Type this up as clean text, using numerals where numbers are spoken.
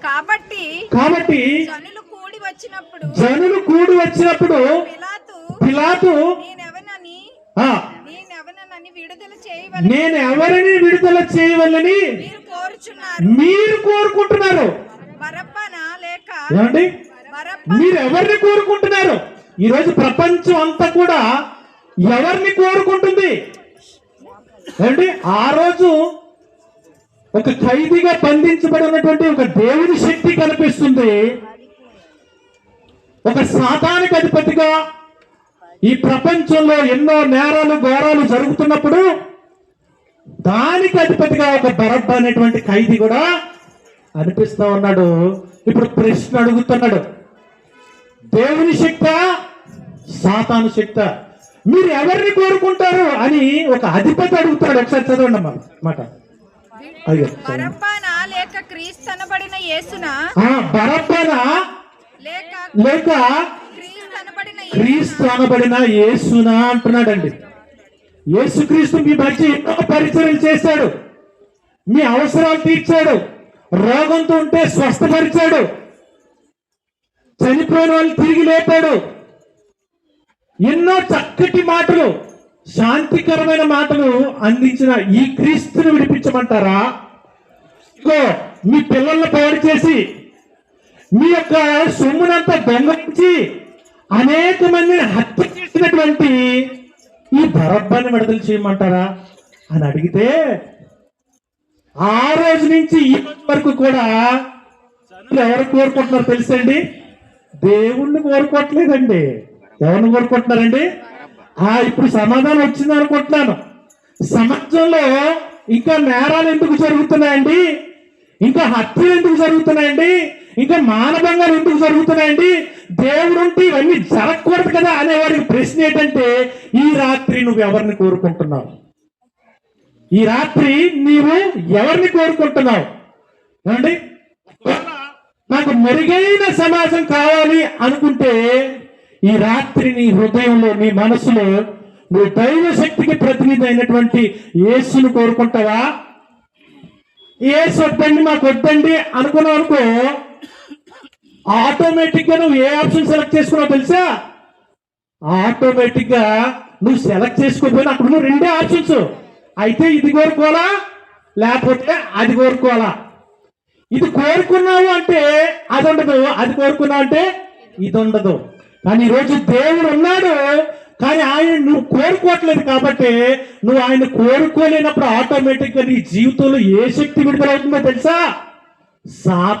కాబట్టి జనులు కూడి వచ్చినప్పుడు పిలాతు నేను ఎవరిని విడుదల చేయవలని మీరు కోరుకుంటున్నారు? ఏమండి, మీరు ఎవరిని కోరుకుంటున్నారు? ఈరోజు ప్రపంచం అంతా కూడా ఎవరిని కోరుకుంటుంది? ఏమండి, ఆ రోజు ఒక ఖైదీగా బంధించబడి ఉన్నటువంటి ఒక దేవుని శక్తి కనిపిస్తుంది. ఒక సాతానికి అధిపతిగా ఈ ప్రపంచంలో ఎన్నో నేరాలు ఘోరాలు జరుగుతున్నప్పుడు దానికి అధిపతిగా ఒక బరబ్బా అనేటువంటి ఖైదీ కూడా అనిపిస్తా ఉన్నాడు. ఇప్పుడు ప్రశ్న అడుగుతున్నాడు, దేవుని శక్త సాతాను శక్త, మీరు ఎవరిని కోరుకుంటారు అని ఒక అధిపతి అడుగుతాడు. ఒకసారి చదవండి అమ్మా మాట. బరబ్బనా లేక క్రీస్తు అనబడిన యేసునా అంటున్నాడండి. యేసుక్రీస్తు మీ మధ్య ఎన్నో పరిచయం చేశాడు, మీ అవసరాలు తీర్చాడు, రోగంతో ఉంటే స్వస్థపరిచాడు, చనిపోయిన వాళ్ళు తిరిగి లేపాడు. ఎన్నో చక్కటి మాటలు, శాంతికరమైన మాటలు అందించిన ఈ క్రీస్తుని విడిపించమంటారా? మీ పిల్లల్ని పాడు చేసి మీ యొక్క సొమ్మునంతా దొంగలించి అనేక మందిని హత్య చేసినటువంటి ఈ బరబ్బాని విడుదల చేయమంటారా అని అడిగితే, ఆ రోజు నుంచి ఈ రోజు వరకు కూడా ఎవరు కోరుకుంటున్నారు తెలుసండి? దేవుణ్ణి కోరుకోవట్లేదండి. ఎవరిని కోరుకుంటున్నారండి? ఇప్పుడు సమాధానం వచ్చింది అనుకుంటున్నాను. సమాజంలో ఇంకా నేరాలు ఎందుకు జరుగుతున్నాయండి? ఇంకా హత్యలు ఎందుకు జరుగుతున్నాయండి? ఇంకా మానభంగాలు ఎందుకు జరుగుతున్నాయండి? దేవుడు ఉంటే ఇవన్నీ జరగకూడదు కదా అనేవాడికి ప్రశ్న ఏంటంటే, ఈ రాత్రి నువ్వు ఎవరిని కోరుకుంటున్నావు? ఈ రాత్రి నీవు ఎవరిని కోరుకుంటున్నావు? ఏమండి, నాకు మెరుగైన సమాజం కావాలి అనుకుంటే ఈ రాత్రి నీ హృదయంలో, నీ మనసులో నువ్వు దైవ శక్తికి ప్రతినిధి అయినటువంటి యేసును కోరుకుంటావా? యేసు వద్దండి, మాకు వద్దండి అనుకున్నావు అనుకో, ఆటోమేటిక్ గా నువ్వు ఏ ఆప్షన్ సెలెక్ట్ చేసుకున్నావు తెలుసా? ఆటోమేటిక్ గా నువ్వు సెలెక్ట్ చేసుకోకపోయినా అక్కడ నువ్వు రెండే ఆప్షన్స్, అయితే ఇది కోరుకోవాలా లేకపోతే అది కోరుకోవాలా. ఇది కోరుకున్నావు అంటే అది ఉండదు, అది కోరుకున్నావు అంటే ఇది ఉండదు. కానీ ఈరోజు దేవుడు ఉన్నాడు, కానీ ఆయన నువ్వు కోరుకోవట్లేదు. కాబట్టి నువ్వు ఆయన కోరుకోలేనప్పుడు ఆటోమేటిక్ గా నీ జీవితంలో ఏ శక్తి విడుదలవుతుందో తెలుసా?